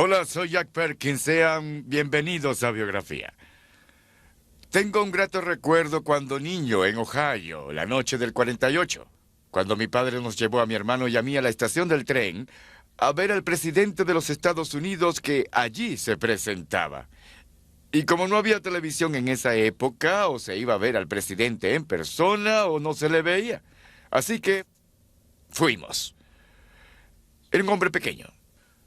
Hola, soy Jack Perkins. Sean bienvenidos a Biografía. Tengo un grato recuerdo cuando niño en Ohio, la noche del 48, cuando mi padre nos llevó a mi hermano y a mí a la estación del tren a ver al presidente de los Estados Unidos que allí se presentaba. Y como no había televisión en esa época, o se iba a ver al presidente en persona o no se le veía. Así que fuimos. Era un hombre pequeño,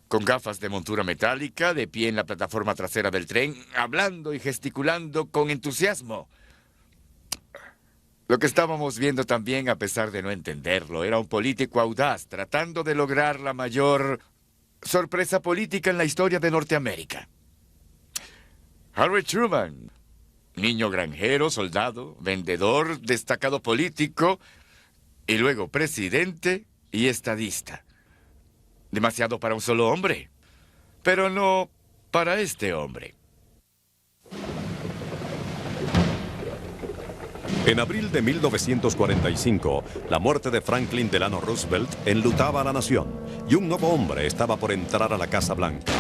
con gafas de montura metálica, de pie en la plataforma trasera del tren, hablando y gesticulando con entusiasmo. Lo que estábamos viendo también, a pesar de no entenderlo, era un político audaz, tratando de lograr la mayor sorpresa política en la historia de Norteamérica. Harry Truman, niño granjero, soldado, vendedor, destacado político, y luego presidente y estadista. Demasiado para un solo hombre, pero no para este hombre. En abril de 1945, la muerte de Franklin Delano Roosevelt enlutaba a la nación y un nuevo hombre estaba por entrar a la Casa Blanca.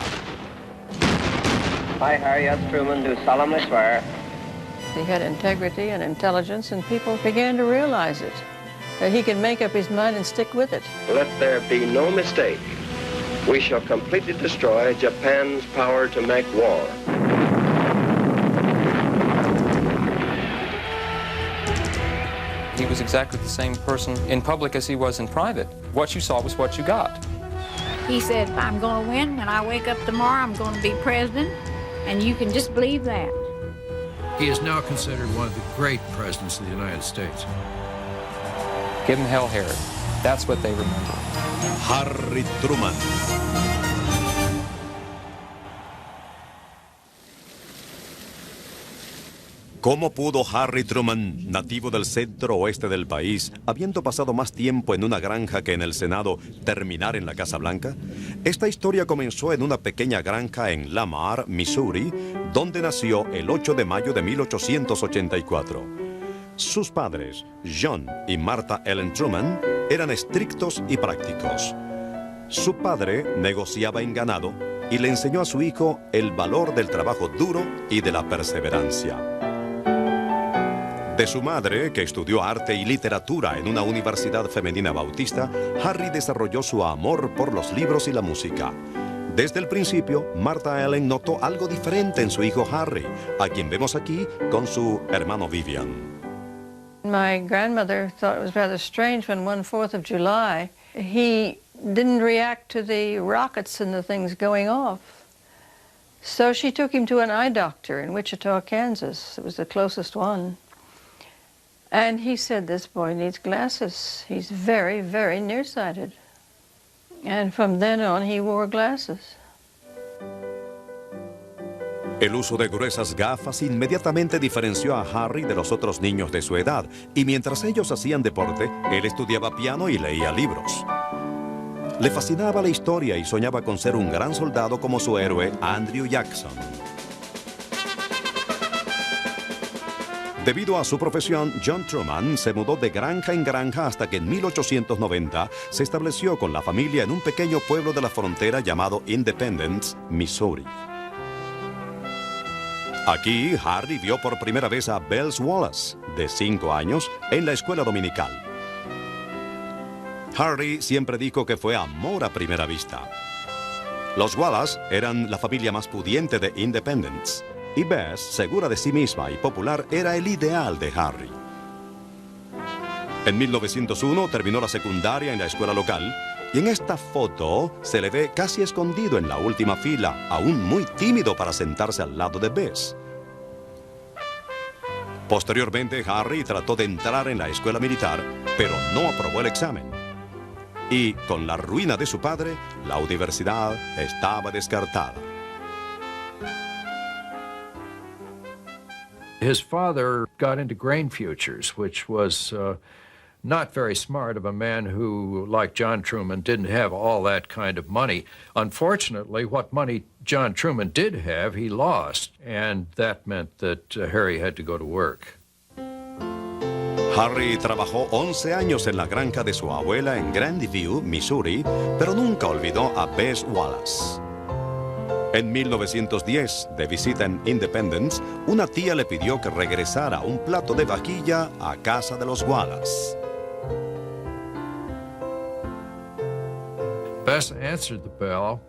I, Harry S. Truman, do solemnly swear. He had integrity and intelligence, and people began to realize it. That he could make up his mind and stick with it. Let there be no mistake. We shall completely destroy Japan's power to make war. He was exactly the same person in public as he was in private. What you saw was what you got. He said, I'm going to win. When I wake up tomorrow, I'm going to be president. And you can just believe that. He is now considered one of the great presidents of the United States. Give him hell, Harry. That's what they remember. Harry Truman. ¿Cómo pudo Harry Truman, nativo del centro oeste del país, habiendo pasado más tiempo en una granja que en el Senado, terminar en la Casa Blanca? Esta historia comenzó en una pequeña granja en Lamar, Missouri, donde nació el 8 de mayo de 1884. Sus padres, John y Martha Ellen Truman, eran estrictos y prácticos. Su padre negociaba en ganado y le enseñó a su hijo el valor del trabajo duro y de la perseverancia. De su madre, que estudió arte y literatura en una universidad femenina bautista, Harry desarrolló su amor por los libros y la música. Desde el principio, Martha Ellen notó algo diferente en su hijo Harry, a quien vemos aquí con su hermano Vivian. My grandmother thought it was rather strange when one 4th of July, he didn't react to the rockets and the things going off. So she took him to an eye doctor in Wichita, Kansas. It was the closest one. And he said, this boy needs glasses. He's very, very nearsighted. And from then on, he wore glasses. El uso de gruesas gafas inmediatamente diferenció a Harry de los otros niños de su edad, y mientras ellos hacían deporte, él estudiaba piano y leía libros. Le fascinaba la historia y soñaba con ser un gran soldado como su héroe Andrew Jackson. Debido a su profesión, John Truman se mudó de granja en granja hasta que en 1890 se estableció con la familia en un pequeño pueblo de la frontera llamado Independence, Missouri. Aquí, Harry vio por primera vez a Bells Wallace, de 5 años, en la escuela dominical. Harry siempre dijo que fue amor a primera vista. Los Wallace eran la familia más pudiente de Independence, y Bess, segura de sí misma y popular, era el ideal de Harry. En 1901 terminó la secundaria en la escuela local, y en esta foto se le ve casi escondido en la última fila, aún muy tímido para sentarse al lado de Bess. Posteriormente, Harry trató de entrar en la escuela militar, pero no aprobó el examen. Y con la ruina de su padre, la universidad estaba descartada. His father got into grain futures, which was not very smart of a man who, like John Truman, didn't have all that kind of money. Unfortunately, what money John Truman did have, he lost, and that meant that Harry had to go to work. Harry trabajó 11 años en la granja de su abuela en Grandview, Missouri, pero nunca olvidó a Bess Wallace. En 1910, de visita en Independence, una tía le pidió que regresara un plato de vajilla a casa de los Wallace. Bess answered the bell.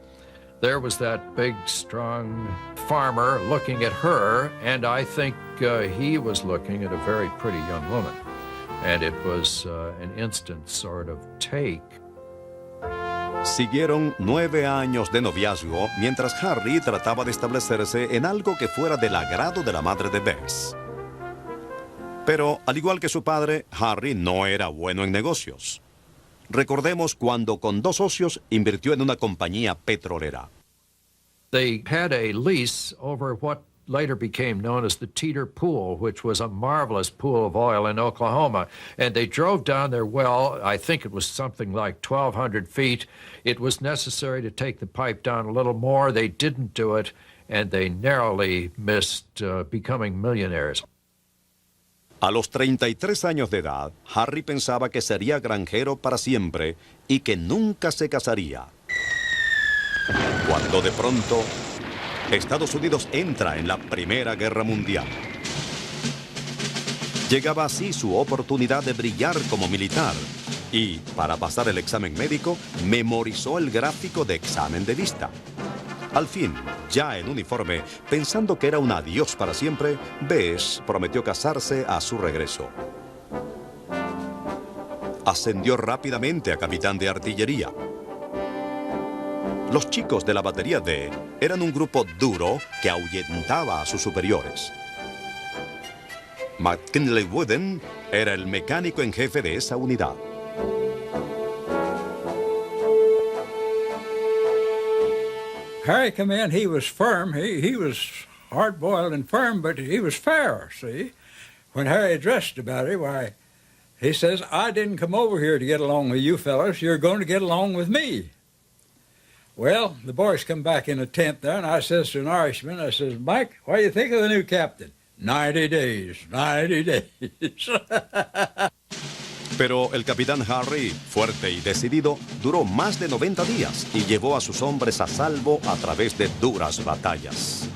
There was that big, strong farmer looking at her, and I think he was looking at a very pretty young woman. And it was an instant sort of take. Siguieron 9 años de noviazgo mientras Harry trataba de establecerse en algo que fuera del agrado de la madre de Bess. Pero, al igual que su padre, Harry no era bueno en negocios. Recordemos cuando con 2 socios invirtió en una compañía petrolera. They had a lease over what later became known as the Teeter Pool, which was a marvelous pool of oil in Oklahoma. And they drove down their well. I think it was something like 1,200 feet. It was necessary to take the pipe down a little more. They didn't do it, and they narrowly missed becoming millionaires. A los 33 años de edad, Harry pensaba que sería granjero para siempre y que nunca se casaría. Cuando de pronto, Estados Unidos entra en la Primera Guerra Mundial. Llegaba así su oportunidad de brillar como militar y, para pasar el examen médico, memorizó el gráfico de examen de vista. Al fin, ya en uniforme, pensando que era un adiós para siempre, Bess prometió casarse a su regreso. Ascendió rápidamente a capitán de artillería. Los chicos de la batería D eran un grupo duro que ahuyentaba a sus superiores. McKinley Wooden era el mecánico en jefe de esa unidad. Harry come in, he was firm. He was hard-boiled and firm, but he was fair, see? When Harry addressed about it, why, he says, I didn't come over here to get along with you fellas. You're going to get along with me. Well, the boys come back in a tent there, and I says to an Irishman, I says, Mike, what do you think of the new captain? 90 days, 90 days. Pero el capitán Harry, fuerte y decidido, duró más de 90 días y llevó a sus hombres a salvo a través de duras batallas.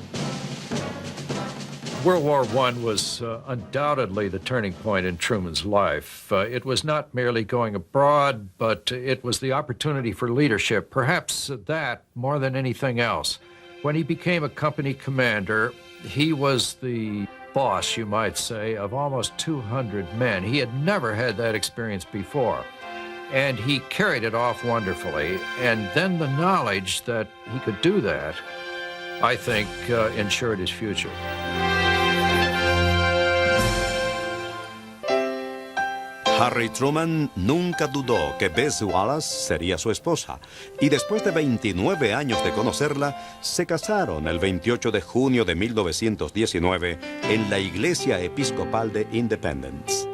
World War I was undoubtedly the turning point in Truman's life. It was not merely going abroad, but it was the opportunity for leadership, perhaps that more than anything else. When he became a company commander, he was the boss, you might say, of almost 200 men. He had never had that experience before. And he carried it off wonderfully. And then the knowledge that he could do that, I think, ensured his future. Harry Truman nunca dudó que Bess Wallace sería su esposa, y después de 29 años de conocerla, se casaron el 28 de junio de 1919 en la iglesia episcopal de Independence.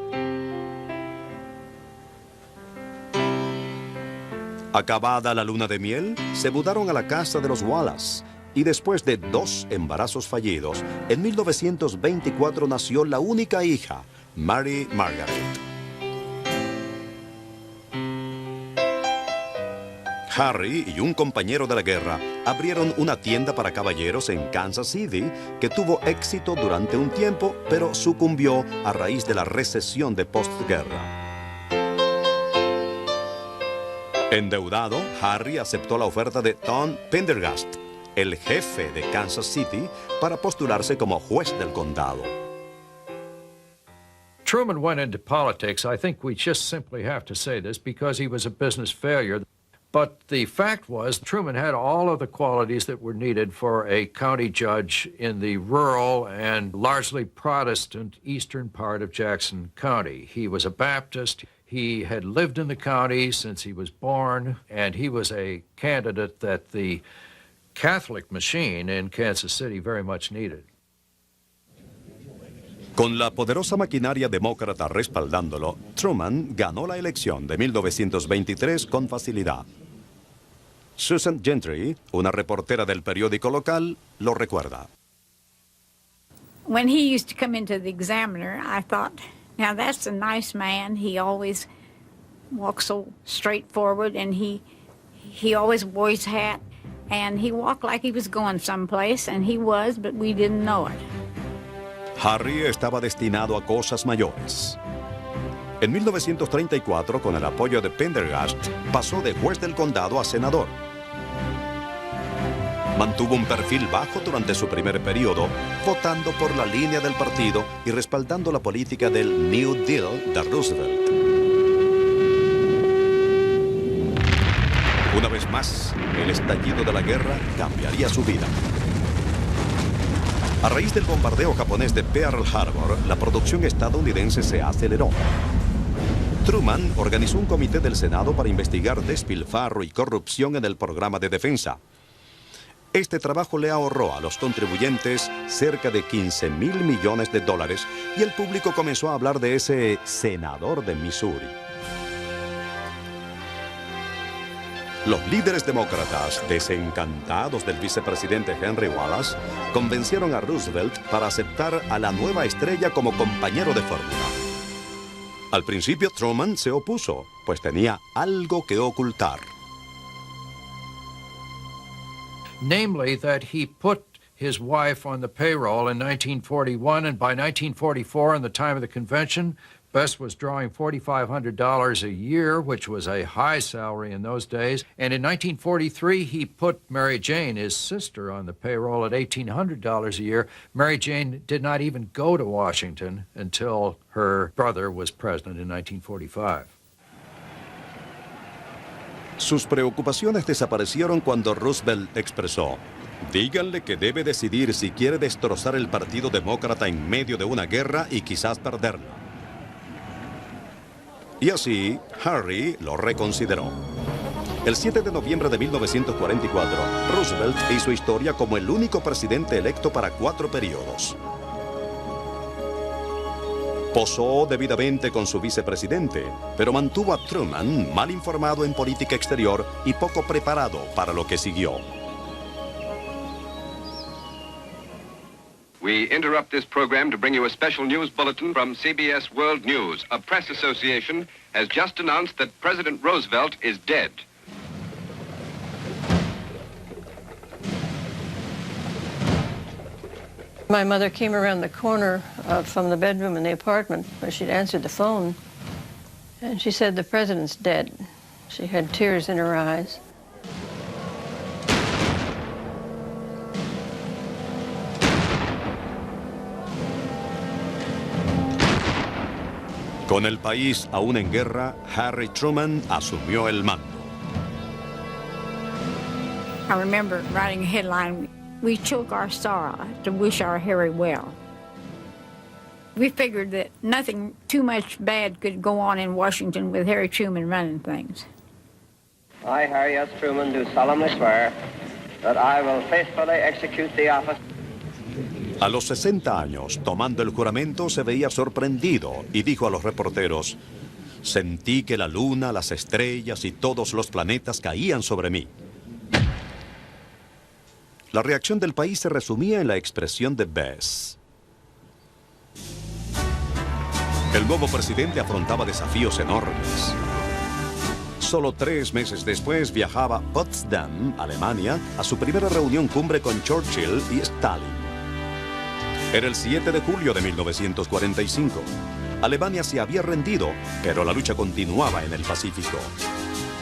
Acabada la luna de miel, se mudaron a la casa de los Wallace, y después de 2 embarazos fallidos, en 1924 nació la única hija, Mary Margaret. Harry y un compañero de la guerra abrieron una tienda para caballeros en Kansas City que tuvo éxito durante un tiempo, pero sucumbió a raíz de la recesión de postguerra. Endeudado, Harry aceptó la oferta de Tom Pendergast, el jefe de Kansas City, para postularse como juez del condado. Truman went into politics, I think we just simply have to say this, because he was a business failure. But the fact was, Truman had all of the qualities that were needed for a county judge in the rural and largely Protestant eastern part of Jackson County. He was a Baptist. He had lived in the county since he was born, and he was a candidate that the Catholic machine in Kansas City very much needed. Con la poderosa maquinaria demócrata respaldándolo, Truman ganó la elección de 1923 con facilidad. Susan Gentry, una reportera del periódico local, lo recuerda. When he used to come into the Examiner, I thought, now that's a nice man. He always walks so straightforward, and he always wore his hat. and he walked like he was going someplace, and he was, but we didn't know it. Harry estaba destinado a cosas mayores. En 1934, con el apoyo de Pendergast, pasó de juez del condado a senador. Mantuvo un perfil bajo durante su primer periodo, votando por la línea del partido y respaldando la política del New Deal de Roosevelt. Una vez más, el estallido de la guerra cambiaría su vida. A raíz del bombardeo japonés de Pearl Harbor, la producción estadounidense se aceleró. Truman organizó un comité del Senado para investigar despilfarro y corrupción en el programa de defensa. Este trabajo le ahorró a los contribuyentes cerca de $15,000 millones y el público comenzó a hablar de ese senador de Missouri. Los líderes demócratas, desencantados del vicepresidente Henry Wallace, convencieron a Roosevelt para aceptar a la nueva estrella como compañero de fórmula. Al principio Truman se opuso, pues tenía algo que ocultar. Namely, that he put his wife on the payroll in 1941, and by 1944, in the time of the convention, Bess was drawing $4,500 a year, which was a high salary in those days. And in 1943, he put Mary Jane, his sister, on the payroll at $1,800 a year. Mary Jane did not even go to Washington until her brother was president in 1945. Sus preocupaciones desaparecieron cuando Roosevelt expresó: díganle que debe decidir si quiere destrozar el Partido Demócrata en medio de una guerra y quizás perderla. Y así, Harry lo reconsideró. El 7 de noviembre de 1944, Roosevelt hizo historia como el único presidente electo para 4 periodos. Posó debidamente con su vicepresidente, pero mantuvo a Truman mal informado en política exterior y poco preparado para lo que siguió. We interrupt this program to bring you a special news bulletin from CBS World News. A press association has just announced that President Roosevelt is dead. My mother came around the corner from the bedroom in the apartment where she'd answered the phone, and she said, "The president's dead." She had tears in her eyes. Con el país aún en guerra, Harry Truman asumió el mando. I remember writing a headline, "We choke our sorrow to wish our Harry well." We figured that nothing too much bad could go on in Washington with Harry Truman running things. I, Harry S. Truman, do solemnly swear that I will faithfully execute the office. A los 60 años, tomando el juramento, se veía sorprendido y dijo a los reporteros: sentí que la luna, las estrellas y todos los planetas caían sobre mí. La reacción del país se resumía en la expresión de Bess. El nuevo presidente afrontaba desafíos enormes. Solo 3 meses después viajaba a Potsdam, Alemania, a su primera reunión cumbre con Churchill y Stalin. Era el 7 de julio de 1945. Alemania se había rendido, pero la lucha continuaba en el Pacífico.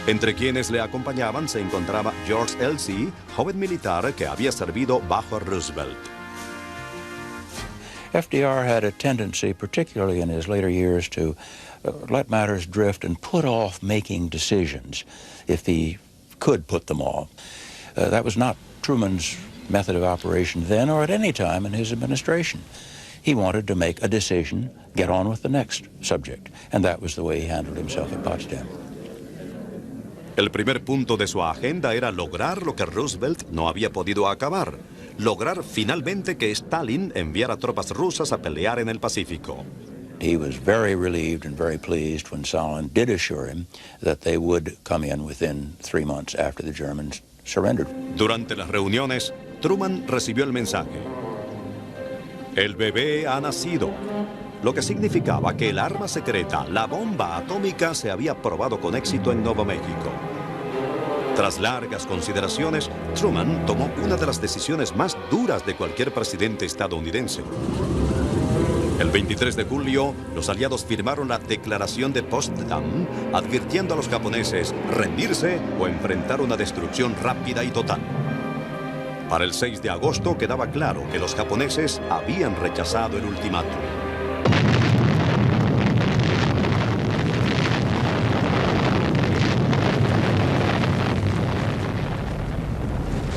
Entre quienes le acompañaban se encontraba George Elsie, joven militar que había servido bajo Roosevelt. FDR had a tendency, particularly in his later years, to let matters drift and put off making decisions if he could put them off. That was not Truman's method of operation then or at any time in his administration. He wanted to make a decision, get on with the next subject, and that was the way he handled himself at Potsdam. El primer punto de su agenda era lograr lo que Roosevelt no había podido acabar: lograr finalmente que Stalin enviara tropas rusas a pelear en el Pacífico. He was very relieved and very pleased when Stalin did assure him that they would come in within 3 months after the Germans surrendered. Durante las reuniones, Truman recibió el mensaje: el bebé ha nacido, lo que significaba que el arma secreta, la bomba atómica, se había probado con éxito en Nuevo México. Tras largas consideraciones, Truman tomó una de las decisiones más duras de cualquier presidente estadounidense. El 23 de julio, los aliados firmaron la Declaración de Potsdam, advirtiendo a los japoneses rendirse o enfrentar una destrucción rápida y total. Para el 6 de agosto quedaba claro que los japoneses habían rechazado el ultimátum.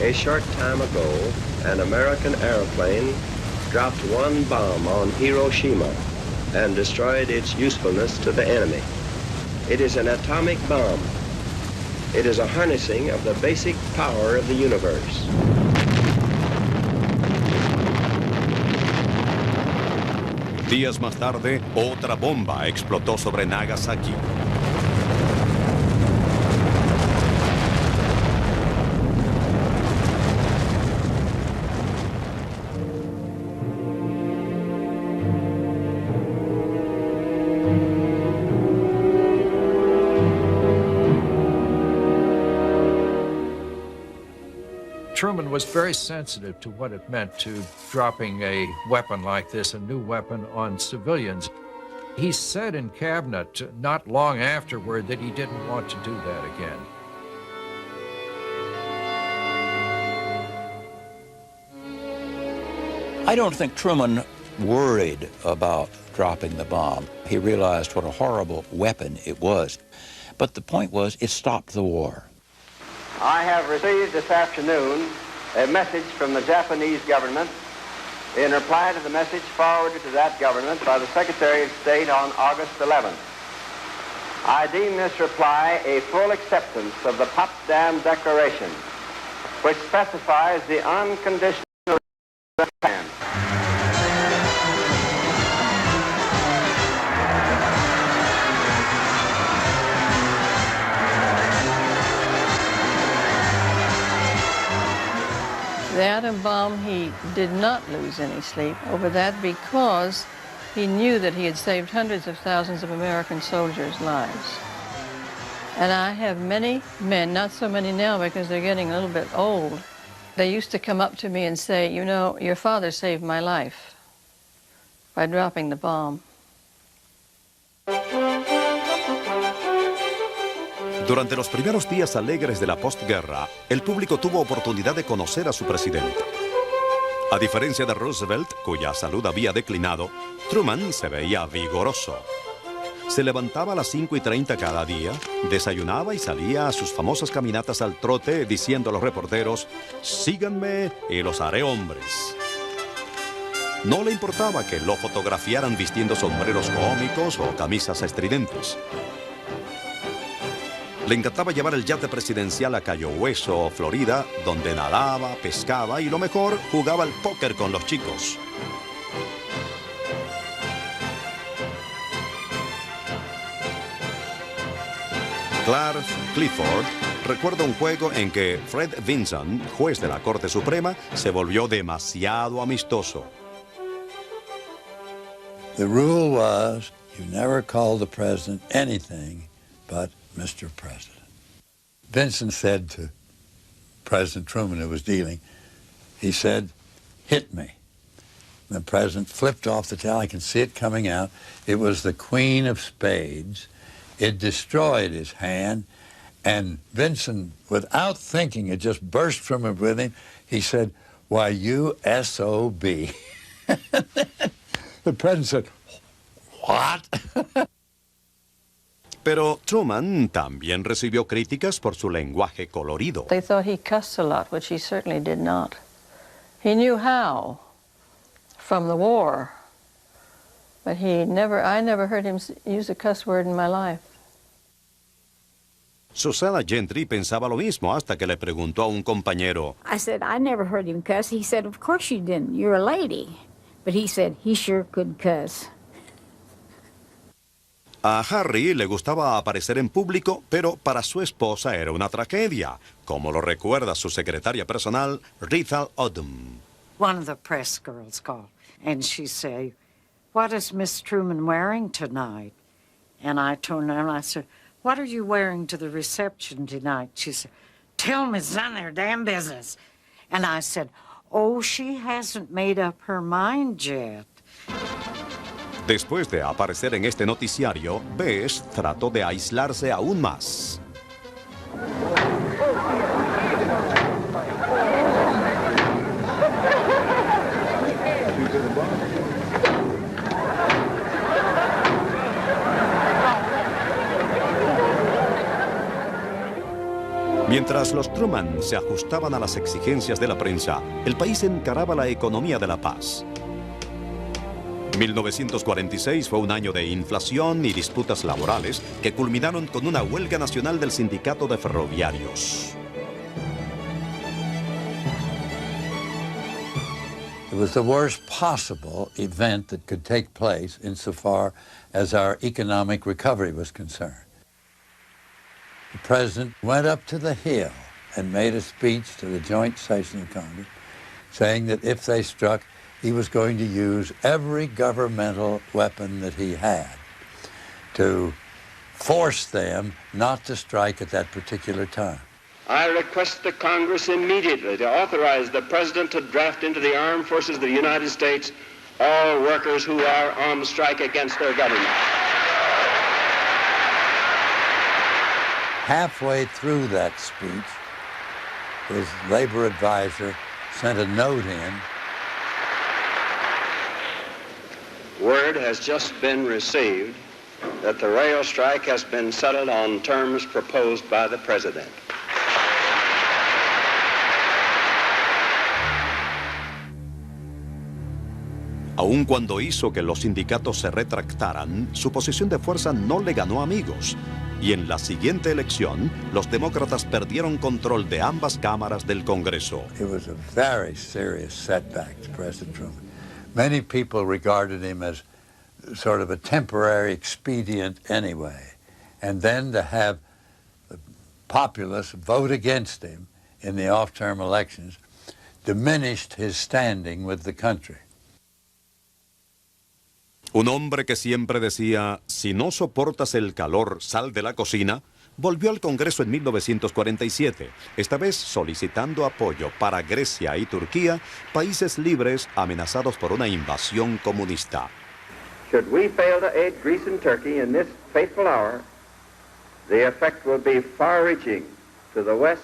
A short time ago, an American airplane dropped one bomb on Hiroshima and destroyed its usefulness to the enemy. It is an atomic bomb. It is a harnessing of the basic power of the universe. Días más tarde, otra bomba explotó sobre Nagasaki. Truman was very sensitive to what it meant to dropping a weapon like this, a new weapon, on civilians. He said in cabinet not long afterward that he didn't want to do that again. I don't think Truman worried about dropping the bomb. He realized what a horrible weapon it was. But the point was, it stopped the war. I have received this afternoon a message from the Japanese government in reply to the message forwarded to that government by the Secretary of State on August 11th. I deem this reply a full acceptance of the Potsdam Declaration, which specifies the unconditional Japan. The atom bomb, he did not lose any sleep over that because he knew that he had saved hundreds of thousands of American soldiers' lives. And I have many men, not so many now because they're getting a little bit old, they used to come up to me and say, you know, your father saved my life by dropping the bomb. Durante los primeros días alegres de la postguerra, el público tuvo oportunidad de conocer a su presidente. A diferencia de Roosevelt, cuya salud había declinado, Truman se veía vigoroso. Se levantaba a las 5:30 cada día, desayunaba y salía a sus famosas caminatas al trote diciendo a los reporteros, síganme y los haré hombres. No le importaba que lo fotografiaran vistiendo sombreros cómicos o camisas estridentes. Le encantaba llevar el yate presidencial a Cayo Hueso, Florida, donde nadaba, pescaba y, lo mejor, jugaba al póker con los chicos. Clark Clifford recuerda un juego en que Fred Vinson, juez de la Corte Suprema, se volvió demasiado amistoso. The rule was you never call the president anything but Mr. President. Vincent said to President Truman, who was dealing, he said, hit me. The president flipped off the towel. I can see it coming out. It was the Queen of Spades. It destroyed his hand. And Vincent, without thinking, it just burst from him with him. He said, why, you S.O.B. The president said, what? Pero Truman también recibió críticas por su lenguaje colorido. They thought he cussed a lot, which he certainly did not. He knew how from the war, but I never heard him use a cuss word in my life. Susana Gentry pensaba lo mismo hasta que le preguntó a un compañero. I said, I never heard him cuss. He said, of course you didn't. You're a lady. But he said, he sure could cuss. A Harry le gustaba aparecer en público, pero para su esposa era una tragedia, como lo recuerda su secretaria personal, Rita Odom. One of the press girls called, and she said, what is Miss Truman wearing tonight? And I turned around and I said, what are you wearing to the reception tonight? She said, tell them it's none of their damn business. And I said, oh, she hasn't made up her mind yet. Después de aparecer en este noticiario, Bess trató de aislarse aún más. Mientras los Truman se ajustaban a las exigencias de la prensa, el país encaraba la economía de la paz. 1946 fue un año de inflación y disputas laborales que culminaron con una huelga nacional del sindicato de ferroviarios. It was the worst possible event that could take place insofar as our economic recovery was concerned. The president went up to the Hill and made a speech to the joint session of Congress saying that if they struck, he was going to use every governmental weapon that he had to force them not to strike at that particular time. I request the Congress immediately to authorize the President to draft into the armed forces of the United States all workers who are on strike against their government. Halfway through that speech, his labor advisor sent a note in. Word has just been received that the rail strike has been settled on terms proposed by the President. Aun cuando hizo que los sindicatos se retractaran, su posición de fuerza no le ganó amigos. Y en la siguiente elección, los demócratas perdieron control de ambas cámaras del Congreso. It was a very serious setback to President Truman. Many people regarded him as sort of a temporary expedient anyway. And then to have the populace vote against him in the off-term elections diminished his standing with the country. Un hombre que siempre decía, si no soportas el calor, sal de la cocina, volvió al Congreso en 1947, esta vez solicitando apoyo para Grecia y Turquía, países libres amenazados por una invasión comunista. Should we fail to aid Greece and Turkey in this fateful hour, the effect will be far-reaching to the west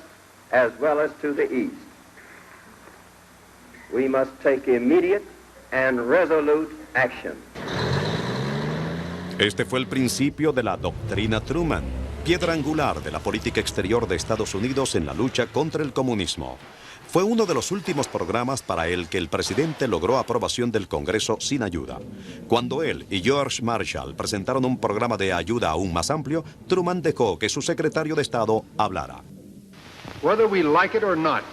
as well as to the east. We must take immediate and resolute action. Este fue el principio de la doctrina Truman, piedra angular de la política exterior de Estados Unidos en la lucha contra el comunismo. Fue uno de los últimos programas para el que el presidente logró aprobación del Congreso sin ayuda. Cuando él y George Marshall presentaron un programa de ayuda aún más amplio, Truman dejó que su secretario de Estado hablara. Whether we like it or not,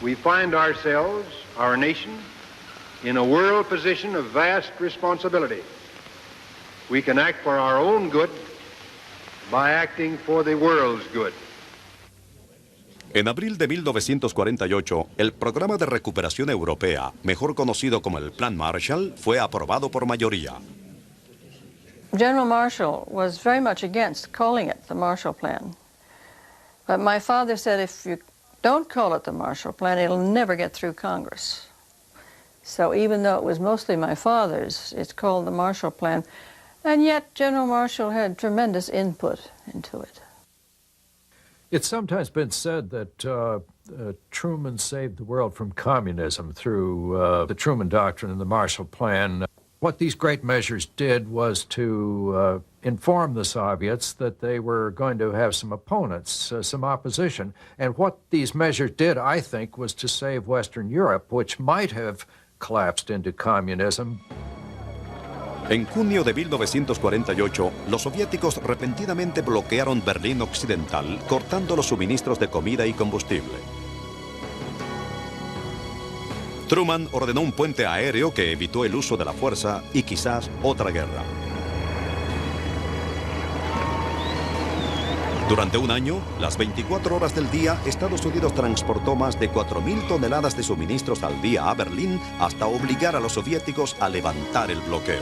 we find ourselves, our nation, in a world position of vast responsibility. We can act for our own good by acting for the world's good. En abril de 1948, el Programa de Recuperación Europea, mejor conocido como el Plan Marshall, fue aprobado por mayoría. General Marshall was very much against calling it the Marshall Plan. But my father said if you don't call it the Marshall Plan, it'll never get through Congress. So even though it was mostly my father's, it's called the Marshall Plan. And yet General Marshall had tremendous input into it. It's sometimes been said that Truman saved the world from communism through the Truman Doctrine and the Marshall Plan. What these great measures did was to inform the Soviets that they were going to have some opponents, some opposition. And what these measures did, I think, was to save Western Europe, which might have collapsed into communism. En junio de 1948, los soviéticos repentinamente bloquearon Berlín Occidental, cortando los suministros de comida y combustible. Truman ordenó un puente aéreo que evitó el uso de la fuerza y quizás otra guerra. Durante un año, las 24 horas del día, Estados Unidos transportó más de 4.000 toneladas de suministros al día a Berlín hasta obligar a los soviéticos a levantar el bloqueo.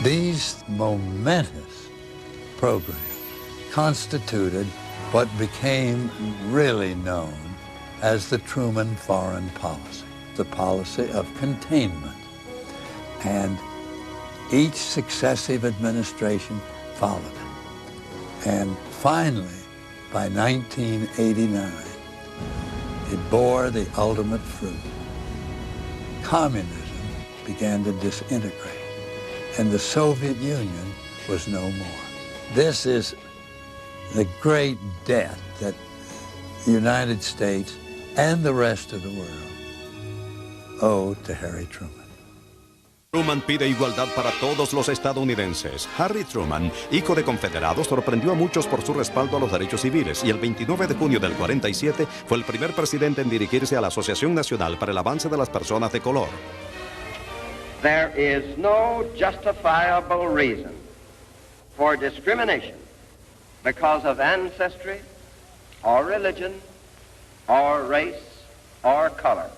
These momentous programs constituted what became really known as the Truman foreign policy, the policy of containment. And each successive administration followed it. And finally, by 1989, it bore the ultimate fruit. Communism began to disintegrate, and the Soviet Union was no more. This is the great debt that the United States and the rest of the world owe to Harry Truman. Truman pide igualdad para todos los estadounidenses. Harry Truman, hijo de confederados, sorprendió a muchos por su respaldo a los derechos civiles y el 29 de junio del 47 fue el primer presidente en dirigirse a la Asociación Nacional para el Avance de las Personas de Color. There is no justifiable reason for discrimination because of ancestry or religion or race or color.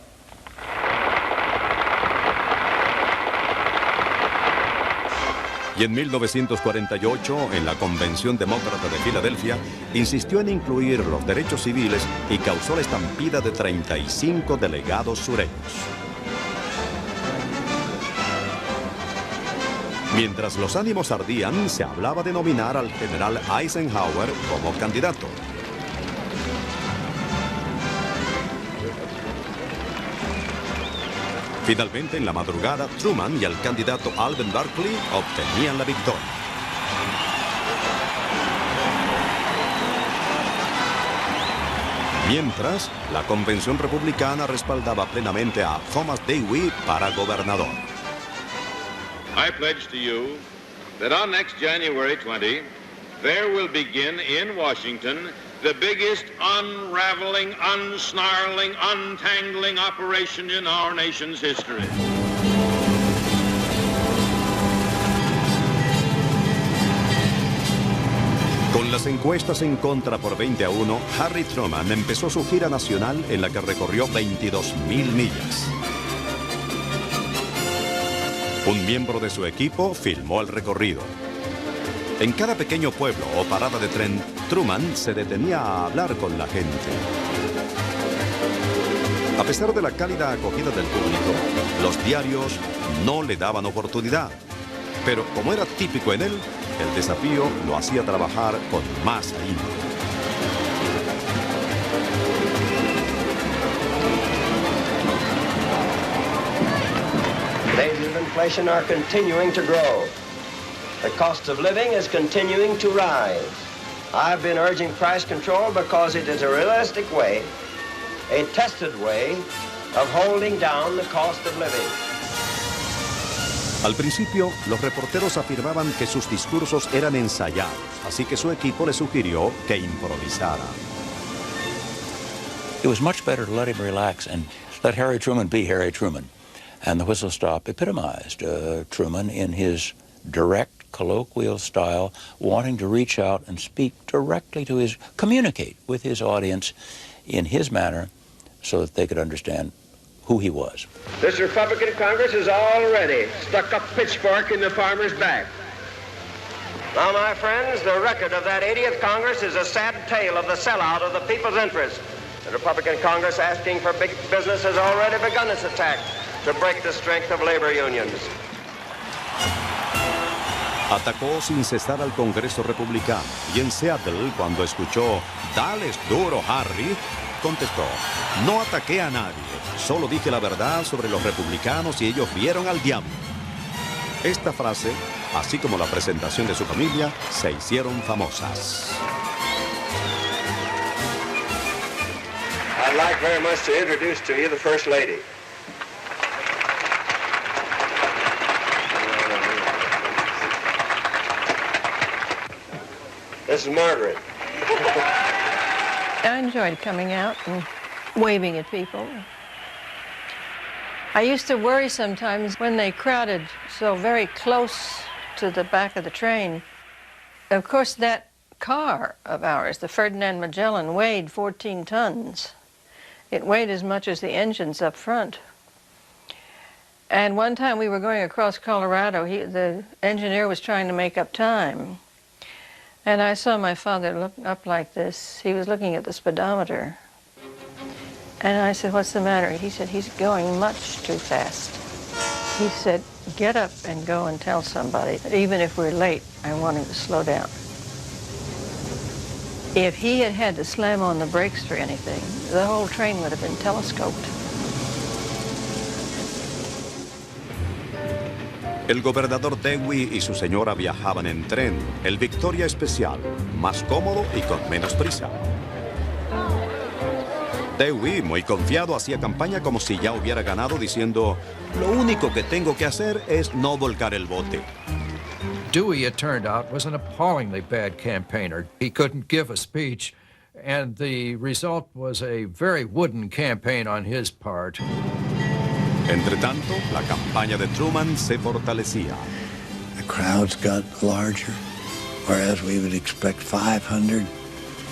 Y en 1948, en la Convención Demócrata de Filadelfia, insistió en incluir los derechos civiles y causó la estampida de 35 delegados sureños. Mientras los ánimos ardían, se hablaba de nominar al general Eisenhower como candidato. Finalmente, en la madrugada, Truman y el candidato Alvin Barkley obtenían la victoria. Mientras, la convención republicana respaldaba plenamente a Thomas Dewey para gobernador. I pledge to you that on next January 20, there will begin in Washington the biggest unraveling, unsnarling, untangling operation in our nation's history. Con las encuestas en contra por 20-1, Harry Truman empezó su gira nacional en la que recorrió 22,000 millas. Un miembro de su equipo filmó el recorrido. En cada pequeño pueblo o parada de tren, Truman se detenía a hablar con la gente. A pesar de la cálida acogida del público, los diarios no le daban oportunidad. Pero como era típico en él, el desafío lo hacía trabajar con más ahínco. Rates of inflation are continuing to grow. The cost of living is continuing to rise. I've been urging price control because it is a realistic way, a tested way of holding down the cost of living. Al principio, los reporteros afirmaban que sus discursos eran ensayados, así que su equipo le sugirió que improvisara. It was much better to let him relax and let Harry Truman be Harry Truman. And the whistle stop epitomized Truman in his direct, colloquial style, wanting to reach out and speak directly to communicate with his audience in his manner so that they could understand who he was. This Republican Congress has already stuck a pitchfork in the farmer's back. Now, my friends, the record of that 80th Congress is a sad tale of the sellout of the people's interest. The Republican Congress asking for big business has already begun its attack to break the strength of labor unions. Atacó sin cesar al Congreso republicano y en Seattle, cuando escuchó "Dales duro, Harry", contestó: "No ataqué a nadie, solo dije la verdad sobre los republicanos y ellos vieron al diablo". Esta frase, así como la presentación de su familia, se hicieron famosas. I'd like very much to introduce to you the First Lady. This is Margaret. I enjoyed coming out and waving at people. I used to worry sometimes when they crowded so very close to the back of the train. Of course, that car of ours, the Ferdinand Magellan, weighed 14 tons. It weighed as much as the engines up front. And one time we were going across Colorado, the engineer was trying to make up time. And I saw my father look up like this. He was looking at the speedometer. And I said, "What's the matter?" He said, "He's going much too fast." He said, "Get up and go and tell somebody that even if we're late, I want him to slow down." If he had had to slam on the brakes for anything, the whole train would have been telescoped. El gobernador Dewey y su señora viajaban en tren, el Victoria especial, más cómodo y con menos prisa. Dewey, muy confiado, hacía campaña como si ya hubiera ganado, diciendo, lo único que tengo que hacer es no volcar el bote. Dewey, it turned out, was an appallingly bad campaigner. He couldn't give a speech, and the result was a very wooden campaign on his part. Entre tanto, la campaña de Truman se fortalecía. The crowds got larger, whereas we would expect 500,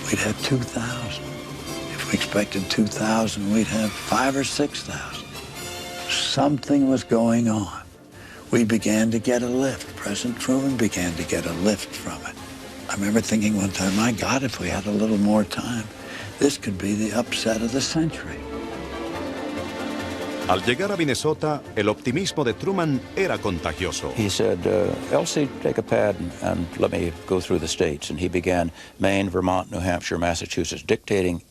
we'd have 2,000. If we expected 2,000, we'd have 5,000 or 6,000. Something was going on. We began to get a lift. President Truman began to get a lift from it. I remember thinking one time, my God, if we had a little more time, this could be the upset of the century. Al llegar a Minnesota, el optimismo de Truman era contagioso. He said, Elsie, take a pad and let me go through the states. And he began Maine, Vermont, New Hampshire, Massachusetts, dictating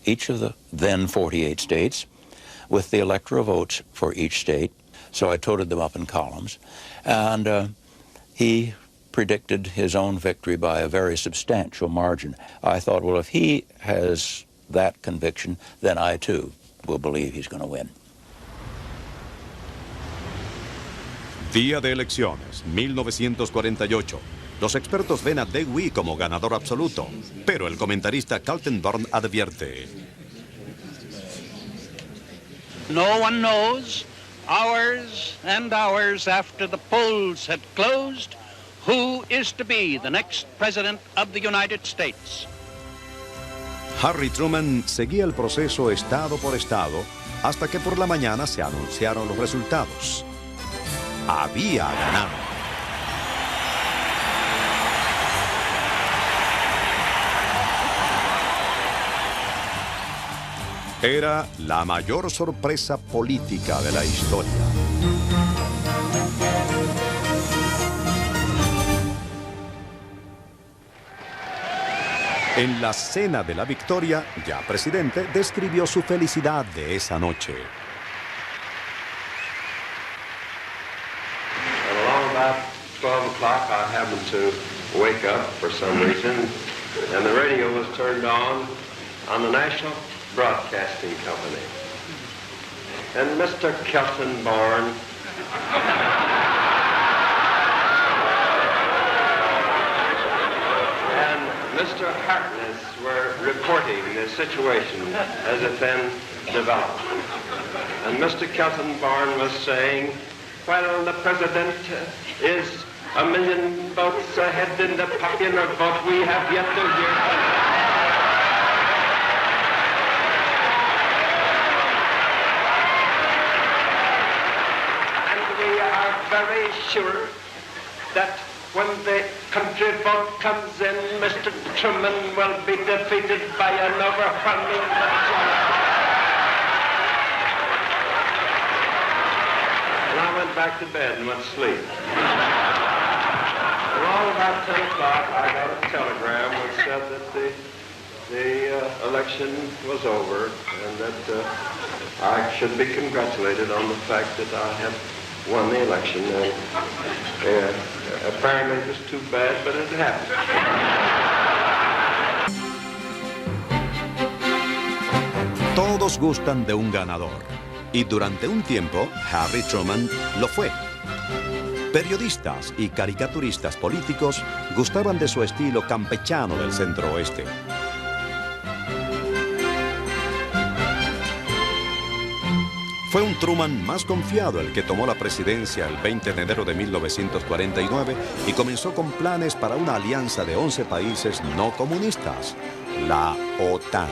each of the then 48 states with the electoral votes for each state. So I toted them up in columns. And he predicted his own victory by a very substantial margin. I thought, well, if he has that conviction, then I, too, will believe he's going to win. Día de elecciones, 1948. Los expertos ven a Dewey como ganador absoluto, pero el comentarista Kaltenborn advierte. No one knows, hours and hours after the polls had closed, who is to be the next president of the United States. Harry Truman seguía el proceso estado por estado hasta que por la mañana se anunciaron los resultados. Había ganado. Era la mayor sorpresa política de la historia. En la cena de la victoria, ya presidente, describió su felicidad de esa noche. About 12 o'clock, I happened to wake up for some reason, and the radio was turned on the National Broadcasting Company. And Mr. Kaltenborn and Mr. Harkness were reporting the situation as it then developed. And Mr. Kaltenborn was saying, well, the president is 1,000,000 votes ahead in the popular vote. We have yet to hear. And we are very sure that when the country vote comes in, Mr. Truman will be defeated by an overwhelming majority. I went back to bed and went to sleep. Along about 10 o'clock, I got a telegram which said that the election was over and that I should be congratulated on the fact that I had won the election. And apparently it was too bad, but it happened. Todos gustan de un ganador. Y durante un tiempo, Harry Truman lo fue. Periodistas y caricaturistas políticos gustaban de su estilo campechano del centro oeste. Fue un Truman más confiado el que tomó la presidencia el 20 de enero de 1949 y comenzó con planes para una alianza de 11 países no comunistas, la OTAN.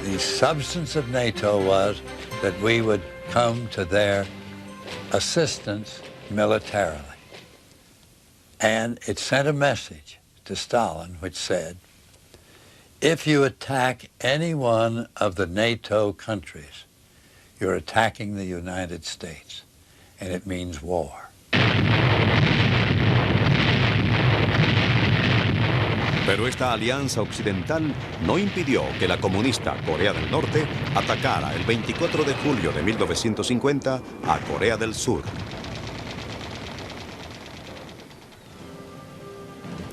The The substance of NATO was that we would come to their assistance militarily. And it sent a message to Stalin which said, if you attack any one of the NATO countries, you're attacking the United States, and it means war. Pero esta alianza occidental no impidió que la comunista Corea del Norte atacara el 24 de julio de 1950 a Corea del Sur.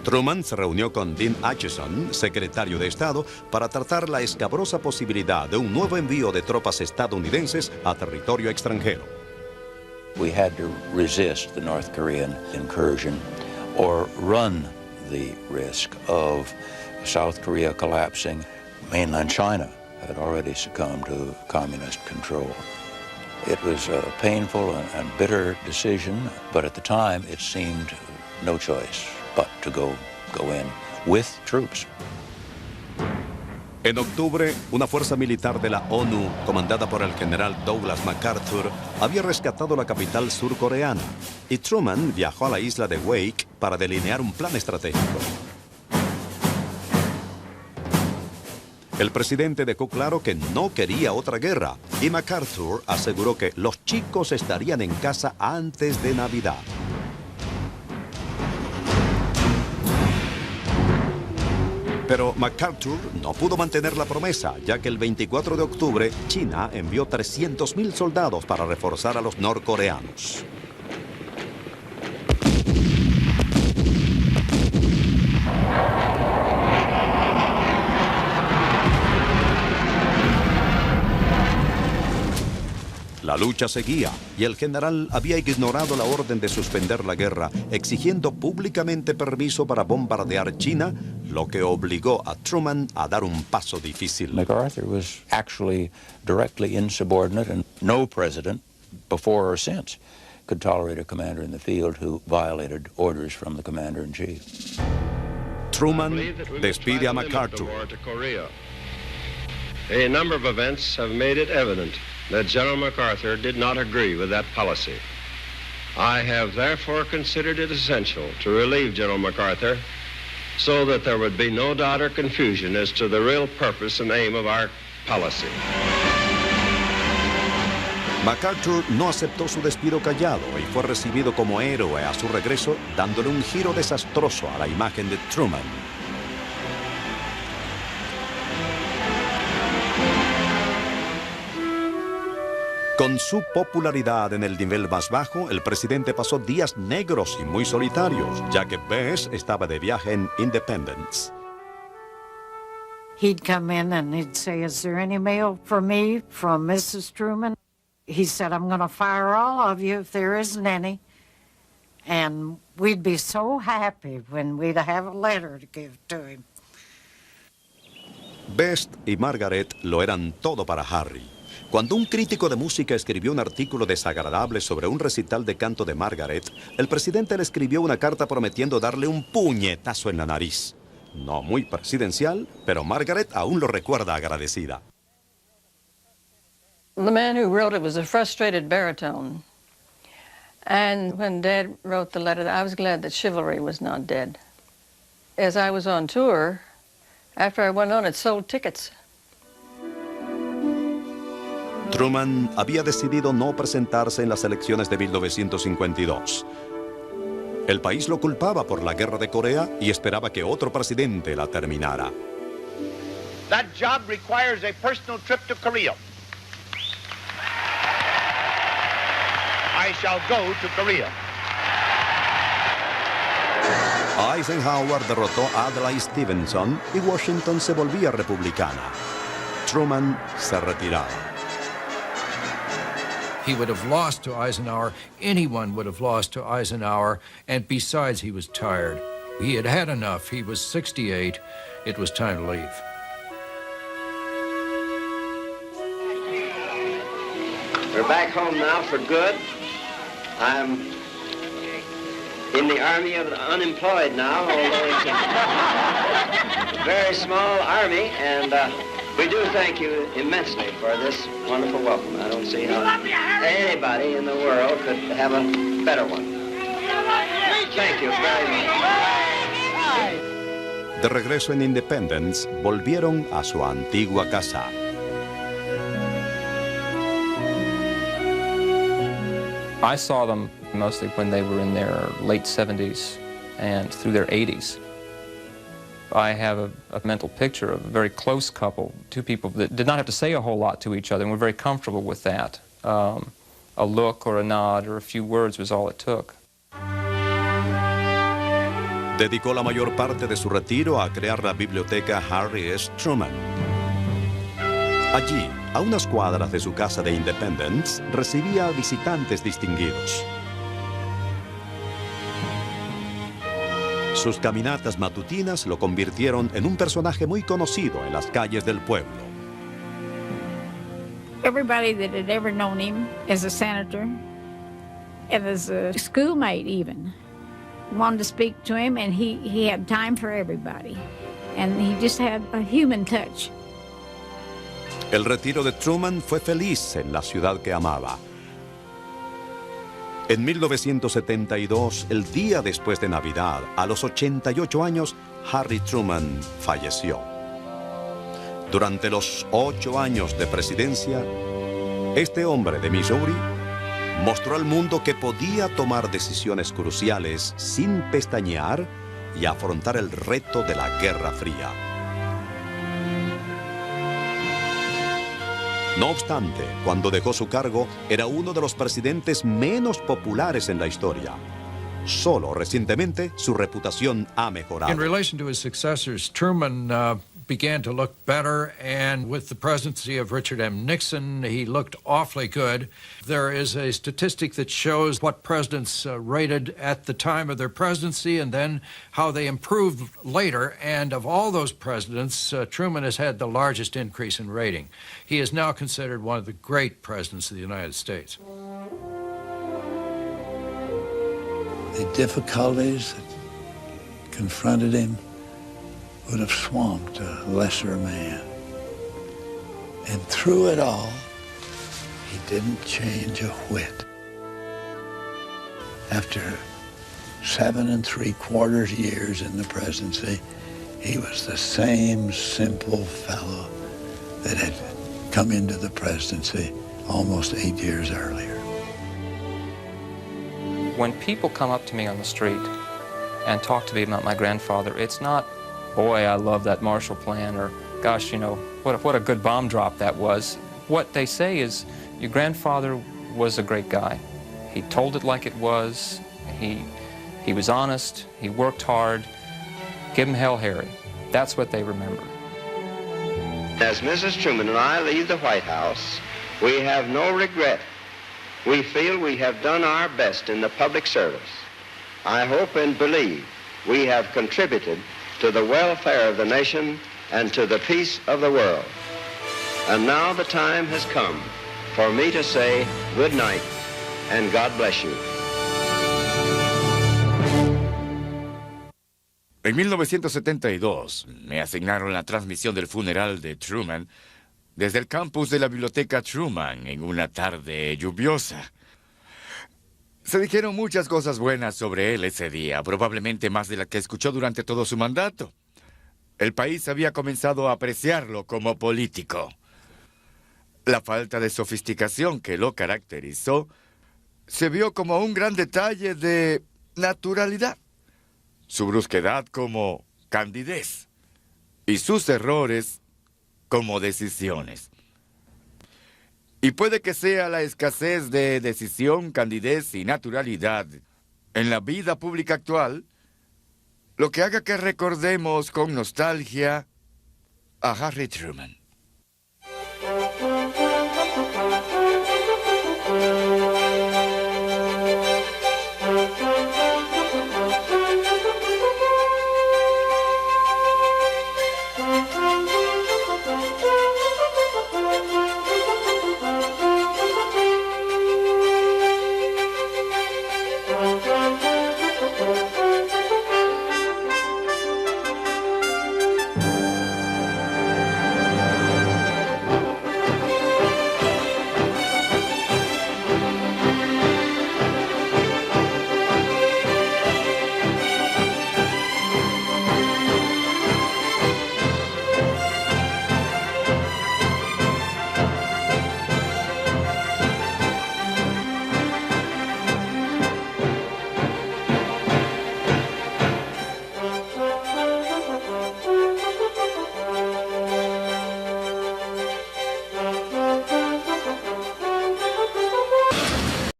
Truman se reunió con Dean Acheson, secretario de Estado, para tratar la escabrosa posibilidad de un nuevo envío de tropas estadounidenses a territorio extranjero. We had to resist the North Korean incursion or run the risk of South Korea collapsing. Mainland China had already succumbed to communist control. It was a painful and bitter decision, but at the time it seemed no choice but to go in with troops. En octubre, una fuerza militar de la ONU, comandada por el general Douglas MacArthur, había rescatado la capital surcoreana, y Truman viajó a la isla de Wake para delinear un plan estratégico. El presidente dejó claro que no quería otra guerra, y MacArthur aseguró que los chicos estarían en casa antes de Navidad. Pero MacArthur no pudo mantener la promesa, ya que el 24 de octubre China envió 300,000 soldados para reforzar a los norcoreanos. La lucha seguía y el general había ignorado la orden de suspender la guerra, exigiendo públicamente permiso para bombardear China, lo que obligó a Truman a dar un paso difícil. MacArthur was actually directly insubordinate, and no president before or since could tolerate a commander in the field who violated orders from the commander-in-chief. Truman despide a MacArthur. A number of events have made it evident that General MacArthur did not agree with that policy. I have therefore considered it essential to relieve General MacArthur so that there would be no doubt or confusion as to the real purpose and aim of our policy. MacArthur no aceptó su despido callado y fue recibido como héroe a su regreso, dándole un giro desastroso a la imagen de Truman. Con su popularidad en el nivel más bajo, el presidente pasó días negros y muy solitarios, ya que Bess estaba de viaje en Independence. He'd come in and he'd say, "Is there any mail for me from Mrs. Truman?" He said, "I'm going to fire all of you if there isn't any." And we'd be so happy when we'd have a letter to give to him. Bess y Margaret lo eran todo para Harry. Cuando un crítico de música escribió un artículo desagradable sobre un recital de canto de Margaret, el presidente le escribió una carta prometiendo darle un puñetazo en la nariz. No muy presidencial, pero Margaret aún lo recuerda agradecida. The man who wrote it was a frustrated baritone. And when Dad wrote the letter, I was glad that chivalry was not dead. As I was on tour, after I went on, it sold tickets. Truman había decidido no presentarse en las elecciones de 1952. El país lo culpaba por la guerra de Corea y esperaba que otro presidente la terminara. That job requires a personal trip to Korea. I shall go to Korea. Eisenhower derrotó a Adlai Stevenson y Washington se volvía republicana. Truman se retiraba. He would have lost to Eisenhower. Anyone would have lost to Eisenhower. And besides, he was tired. He had had enough. He was 68. It was time to leave. We're back home now for good. I'm in the army of the unemployed now, although it's a very small army, and We do thank you immensely for this wonderful welcome. I don't see how anybody in the world could have a better one. Thank you very much. De regreso en Independence, volvieron a su antigua casa. I saw them mostly when they were in their late 70s and through their 80s. I have a mental picture of a very close couple, two people that did not have to say a whole lot to each other and were very comfortable with that. A look or a nod or a few words was all it took. Dedicó la mayor parte de su retiro a crear la biblioteca Harry S. Truman. Allí, a unas cuadras de su casa de Independence, recibía visitantes distinguidos. Sus caminatas matutinas lo convirtieron en un personaje muy conocido en las calles del pueblo. Everybody that had ever known him as a senator and as a schoolmate even wanted to speak to him, and he had time for everybody. And he just had a human touch. El retiro de Truman fue feliz en la ciudad que amaba. En 1972, el día después de Navidad, a los 88 años, Harry Truman falleció. Durante los 8 años de presidencia, este hombre de Missouri mostró al mundo que podía tomar decisiones cruciales sin pestañear y afrontar el reto de la Guerra Fría. No obstante, cuando dejó su cargo, era uno de los presidentes menos populares en la historia. Solo recientemente su reputación ha mejorado. In relation to his successors, Truman began to look better, and with the presidency of Richard M. Nixon, he looked awfully good. There is a statistic that shows what presidents rated at the time of their presidency and then how they improved later, and of all those presidents, Truman has had the largest increase in rating. He is now considered one of the great presidents of the United States. The difficulties that confronted him would have swamped a lesser man. And through it all, he didn't change a whit. After 7 3/4 years in the presidency, he was the same simple fellow that had come into the presidency almost 8 years earlier. When people come up to me on the street and talk to me about my grandfather, it's not, boy, I love that Marshall Plan, or gosh, you know, what a good bomb drop that was. What they say is, your grandfather was a great guy. He told it like it was. He was honest. He worked hard. Give him hell, Harry. That's what they remember. As Mrs. Truman and I leave the White House, we have no regret. We feel we have done our best in the public service. I hope and believe we have contributed to the welfare of the nation and to the peace of the world. And now the time has come for me to say good night and God bless you. En 1972 me asignaron la transmisión del funeral de Truman desde el campus de la biblioteca Truman en una tarde lluviosa. Se dijeron muchas cosas buenas sobre él ese día, probablemente más de las que escuchó durante todo su mandato. El país había comenzado a apreciarlo como político. La falta de sofisticación que lo caracterizó se vio como un gran detalle de naturalidad, su brusquedad como candidez y sus errores como decisiones. Y puede que sea la escasez de decisión, candidez y naturalidad en la vida pública actual lo que haga que recordemos con nostalgia a Harry Truman.